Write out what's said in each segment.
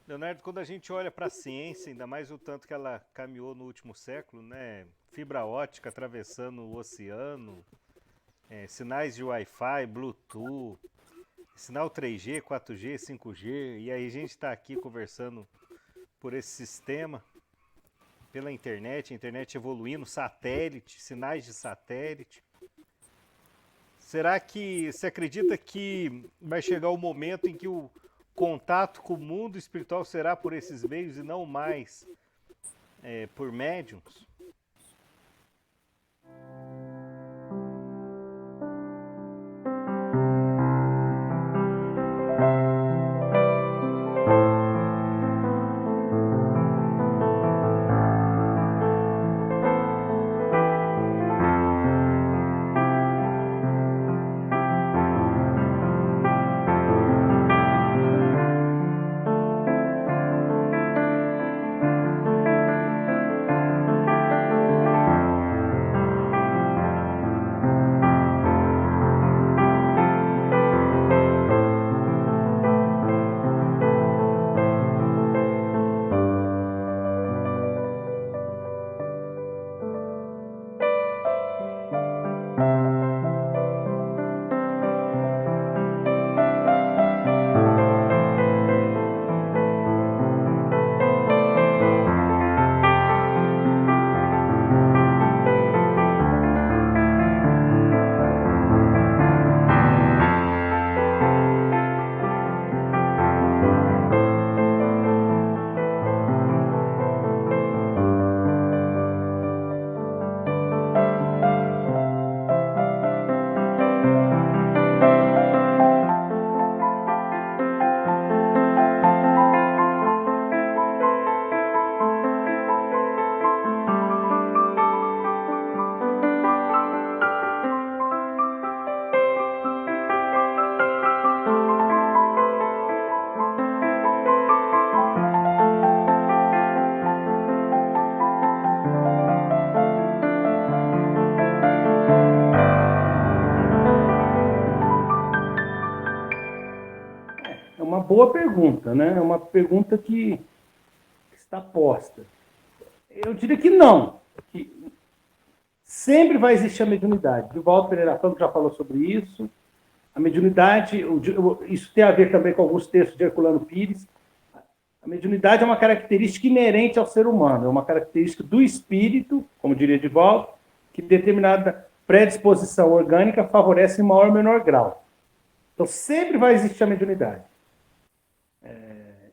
Leonardo, quando a gente olha para a ciência, ainda mais o tanto que ela caminhou no último século, né? Fibra ótica atravessando o oceano, sinais de Wi-Fi, Bluetooth, sinal 3G, 4G, 5G, e aí a gente está aqui conversando por esse sistema, pela internet, a internet evoluindo, satélite, sinais de satélite. Será que você acredita que vai chegar o momento em que o contato com o mundo espiritual será por esses meios e não mais por médiums? É uma boa pergunta, né? É uma pergunta que está posta. Eu diria que não, que sempre vai existir a mediunidade. Divaldo Pereira Franco já falou sobre isso. A mediunidade, isso tem a ver também com alguns textos de Herculano Pires. A mediunidade é uma característica inerente ao ser humano, é uma característica do espírito, como diria Divaldo, que determinada predisposição orgânica favorece em maior ou menor grau. Então sempre vai existir a mediunidade.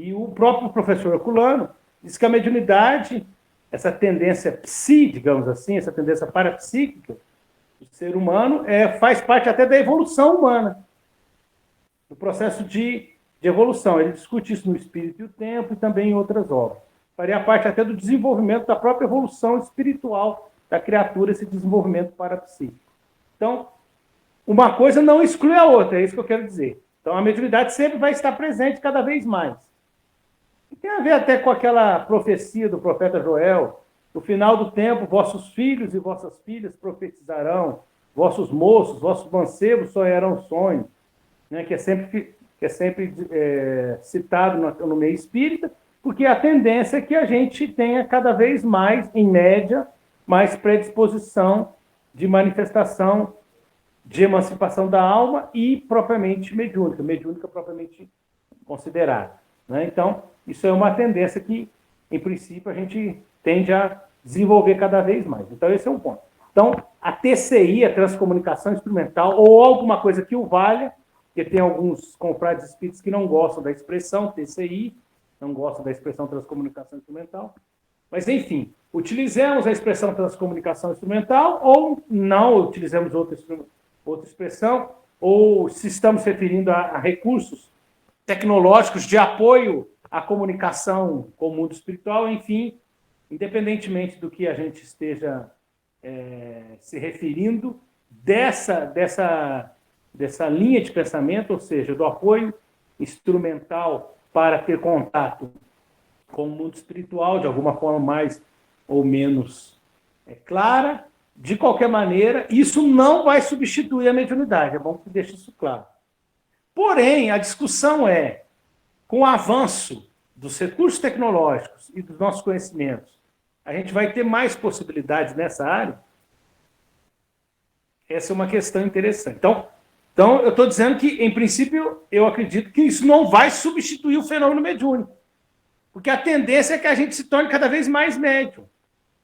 E o próprio professor Herculano diz que a mediunidade, essa tendência psi, digamos assim, essa tendência parapsíquica do ser humano, faz parte até da evolução humana, do processo de evolução. Ele discute isso no Espírito e o Tempo e também em outras obras. Faria parte até do desenvolvimento da própria evolução espiritual da criatura, esse desenvolvimento parapsíquico. Então, uma coisa não exclui a outra, é isso que eu quero dizer. Então, a mediunidade sempre vai estar presente cada vez mais. E tem a ver até com aquela profecia do profeta Joel: no final do tempo, vossos filhos e vossas filhas profetizarão, vossos moços, vossos mancebos sonharão sonhos, né? que é sempre citado no meio espírita, porque a tendência é que a gente tenha cada vez mais, em média, mais predisposição de manifestação de emancipação da alma e propriamente mediúnica propriamente considerada. Né? Então, isso é uma tendência que, em princípio, a gente tende a desenvolver cada vez mais. Então, esse é um ponto. Então, a TCI, a transcomunicação instrumental, ou alguma coisa que o valha, porque tem alguns confrades espíritos que não gostam da expressão TCI, não gostam da expressão transcomunicação instrumental, mas, enfim, utilizemos a expressão transcomunicação instrumental ou não utilizemos outra expressão, ou se estamos referindo a recursos tecnológicos de apoio à comunicação com o mundo espiritual, enfim, independentemente do que a gente esteja se referindo, dessa linha de pensamento, ou seja, do apoio instrumental para ter contato com o mundo espiritual, de alguma forma mais ou menos clara, de qualquer maneira, isso não vai substituir a mediunidade, é bom que deixe isso claro. Porém, a discussão com o avanço dos recursos tecnológicos e dos nossos conhecimentos, a gente vai ter mais possibilidades nessa área? Essa é uma questão interessante. Então eu estou dizendo que, em princípio, eu acredito que isso não vai substituir o fenômeno mediúnico, porque a tendência é que a gente se torne cada vez mais médium.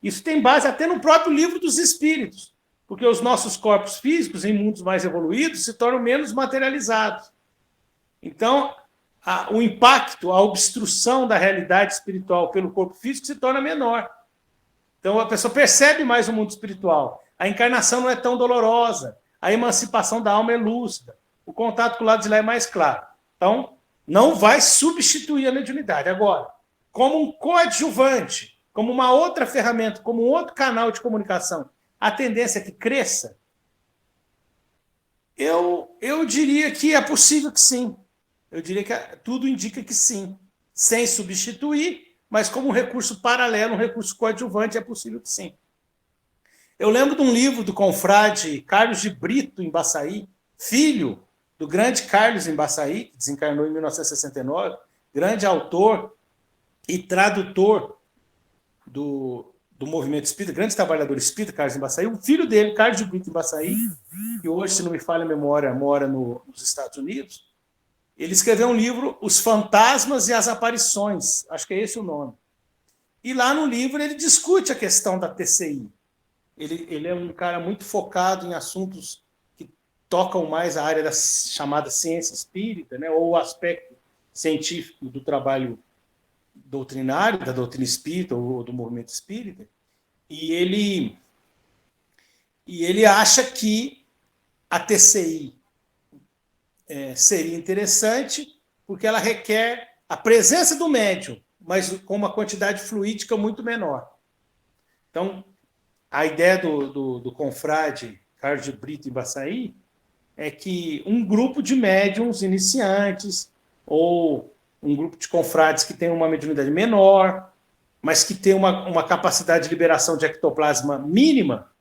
Isso tem base até no próprio livro dos espíritos, porque os nossos corpos físicos, em mundos mais evoluídos, se tornam menos materializados. Então, o impacto, a obstrução da realidade espiritual pelo corpo físico se torna menor. Então, a pessoa percebe mais o mundo espiritual. A encarnação não é tão dolorosa. A emancipação da alma é lúcida. O contato com o lado de lá é mais claro. Então, não vai substituir a mediunidade. Agora, como um coadjuvante, como uma outra ferramenta, como um outro canal de comunicação, a tendência é que cresça, eu diria que é possível que sim. Eu diria que tudo indica que sim. Sem substituir, mas como um recurso paralelo, um recurso coadjuvante, é possível que sim. Eu lembro de um livro do confrade Carlos de Brito Embaçaí, filho do grande Carlos Embaçaí, que desencarnou em 1969, grande autor e tradutor do movimento espírita, grande trabalhador espírita, Carlos Embaçaí. O filho dele, Carlos de Brito Embaçaí, que hoje, se não me falha a memória, mora nos Estados Unidos, ele escreveu um livro, Os Fantasmas e as Aparições, acho que é esse o nome. E lá no livro ele discute a questão da TCI. Ele é um cara muito focado em assuntos que tocam mais a área da chamada ciência espírita, né, ou o aspecto científico do trabalho doutrinário, da doutrina espírita ou do movimento espírita. E ele acha que a TCI seria interessante porque ela requer a presença do médium, mas com uma quantidade fluídica muito menor. Então, a ideia do confrade Carlos de Brito Embaçaí é que um grupo de médiums iniciantes ou um grupo de confrades que tem uma mediunidade menor, mas que tem uma capacidade de liberação de ectoplasma mínima,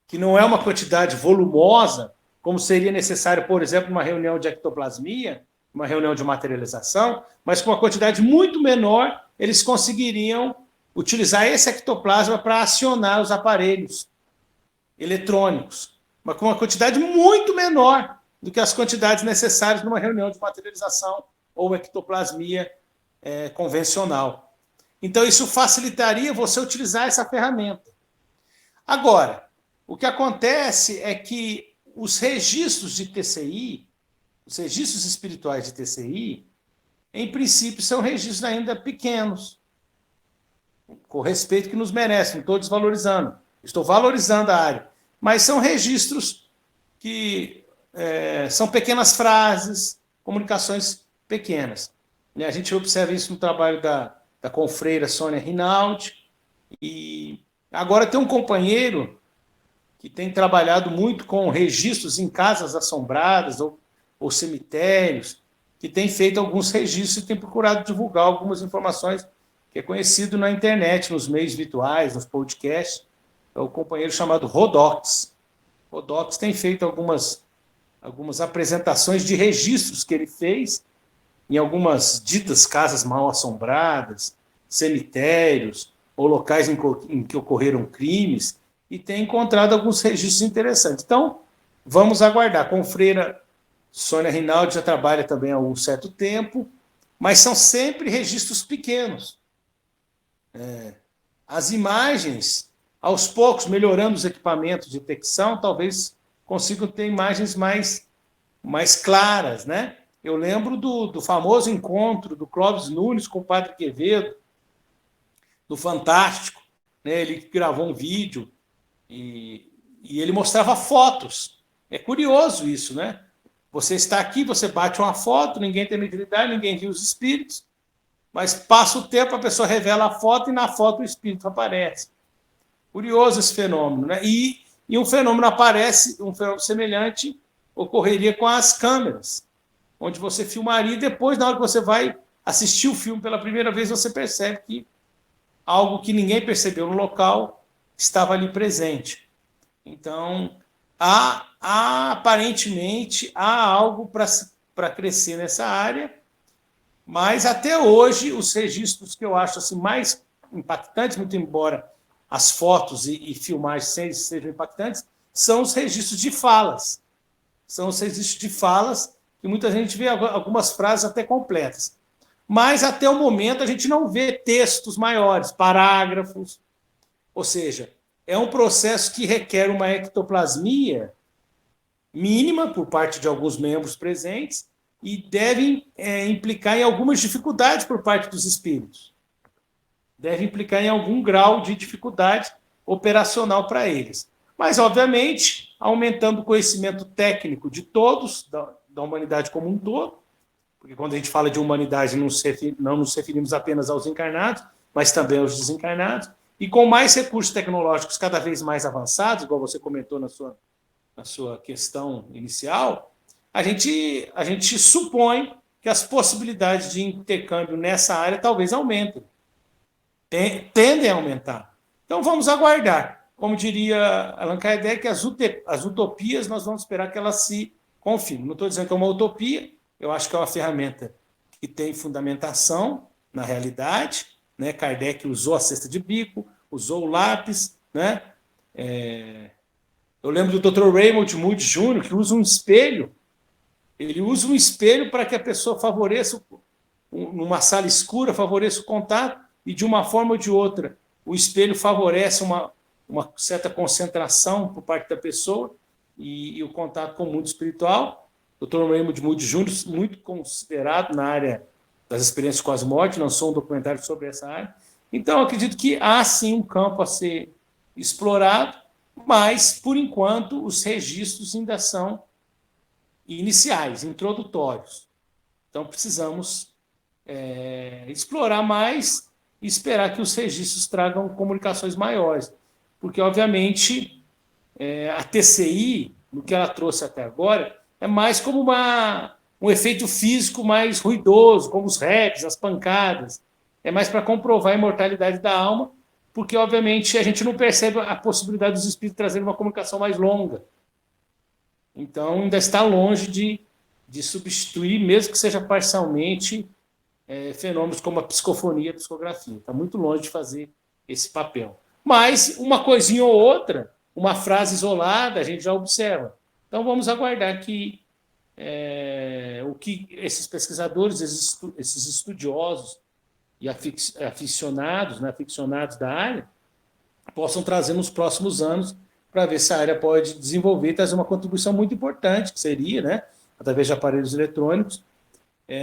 que não é uma quantidade volumosa, como seria necessário, por exemplo, uma reunião de ectoplasmia, uma reunião de materialização, mas com uma quantidade muito menor, eles conseguiriam utilizar esse ectoplasma para acionar os aparelhos eletrônicos, mas com uma quantidade muito menor do que as quantidades necessárias numa reunião de materialização ou ectoplasmia convencional. Então, isso facilitaria você utilizar essa ferramenta. Agora, o que acontece é que os registros de TCI, os registros espirituais de TCI, em princípio, são registros ainda pequenos, com respeito que nos merecem, não estou desvalorizando, estou valorizando a área, mas são registros que são pequenas frases, comunicações pequenas. A gente observa isso no trabalho da confreira Sônia Rinaldi, e agora tem um companheiro que tem trabalhado muito com registros em casas assombradas ou cemitérios, que tem feito alguns registros e tem procurado divulgar algumas informações que é conhecido na internet, nos meios virtuais, nos podcasts. É o companheiro chamado Rodox. Rodox tem feito algumas apresentações de registros que ele fez em algumas ditas casas mal assombradas, cemitérios ou locais em que ocorreram crimes, e tem encontrado alguns registros interessantes. Então, vamos aguardar. Com freira Sônia Rinaldi já trabalha também há um certo tempo, mas são sempre registros pequenos. As imagens, aos poucos, melhorando os equipamentos de detecção, talvez consigam ter imagens mais claras, né? Eu lembro do famoso encontro do Clóvis Nunes com o Padre Quevedo, do Fantástico, né? Ele gravou um vídeo e ele mostrava fotos. É curioso isso, né? Você está aqui, você bate uma foto, ninguém tem mediunidade, ninguém viu os espíritos, mas passa o tempo, a pessoa revela a foto e na foto o espírito aparece. Curioso esse fenômeno, né? E um fenômeno aparece, um fenômeno semelhante ocorreria com as câmeras, onde você filmaria e depois, na hora que você vai assistir o filme pela primeira vez, você percebe que algo que ninguém percebeu no local estava ali presente. Então, aparentemente, há algo para crescer nessa área, Mas até hoje, os registros que eu acho assim, mais impactantes, muito embora as fotos e filmagens sejam impactantes, são os registros de falas. São os registros de falas, e muita gente vê algumas frases até completas. Mas até o momento a gente não vê textos maiores, parágrafos. Ou seja, é um processo que requer uma ectoplasmia mínima por parte de alguns membros presentes e devem implicar em algumas dificuldades por parte dos espíritos. Deve implicar em algum grau de dificuldade operacional para eles. Mas, obviamente, aumentando o conhecimento técnico de todos, da humanidade como um todo, porque quando a gente fala de humanidade, não nos referimos apenas aos encarnados, mas também aos desencarnados, e com mais recursos tecnológicos cada vez mais avançados, igual você comentou na sua questão inicial, a gente supõe que as possibilidades de intercâmbio nessa área talvez aumentem, tendem a aumentar. Então vamos aguardar. Como diria Allan Kardec, as utopias nós vamos esperar que elas se confirmem. Não estou dizendo que é uma utopia, eu acho que é uma ferramenta que tem fundamentação na realidade. Né? Kardec usou a cesta de bico, usou o lápis. Né? Eu lembro do Dr. Raymond Moody Jr., que usa um espelho. Ele usa um espelho para que a pessoa favoreça, numa sala escura, favoreça o contato, e de uma forma ou de outra, o espelho favorece uma certa concentração por parte da pessoa e o contato com o mundo espiritual. O Dr. Raymond Moody Jr., muito considerado na área das experiências com as mortes, lançou um documentário sobre essa área. Então, eu acredito que há sim um campo a ser explorado, mas, por enquanto, os registros ainda são iniciais, introdutórios. Então, precisamos explorar mais e esperar que os registros tragam comunicações maiores. Porque, obviamente, a TCI, no que ela trouxe até agora, é mais como um efeito físico mais ruidoso, como os reps, as pancadas. É mais para comprovar a imortalidade da alma, porque, obviamente, a gente não percebe a possibilidade dos espíritos trazerem uma comunicação mais longa. Então, ainda está longe de substituir, mesmo que seja parcialmente, fenômenos como a psicofonia e a psicografia. Está muito longe de fazer esse papel. Mas uma coisinha ou outra, uma frase isolada, a gente já observa. Então, vamos aguardar que o que esses pesquisadores, esses estudiosos e aficionados, né, aficionados da área, possam trazer nos próximos anos para ver se a área pode desenvolver e trazer uma contribuição muito importante, que seria, né, através de aparelhos eletrônicos,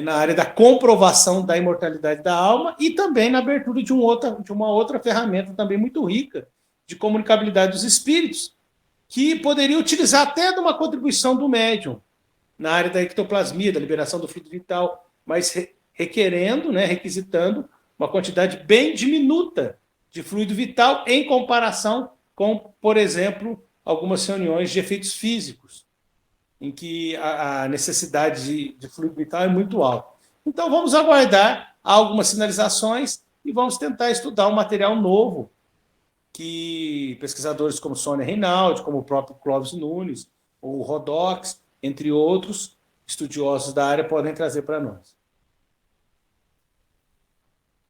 na área da comprovação da imortalidade da alma e também na abertura de uma outra ferramenta também muito rica de comunicabilidade dos espíritos, que poderia utilizar até de uma contribuição do médium na área da ectoplasmia, da liberação do fluido vital, mas requerendo, né, requisitando uma quantidade bem diminuta de fluido vital em comparação com, por exemplo, algumas reuniões de efeitos físicos, em que a necessidade de fluido vital é muito alta. Então, vamos aguardar algumas sinalizações e vamos tentar estudar um material novo que pesquisadores como Sônia Reinaldi, como o próprio Clóvis Nunes, ou Rodox, entre outros estudiosos da área, podem trazer para nós.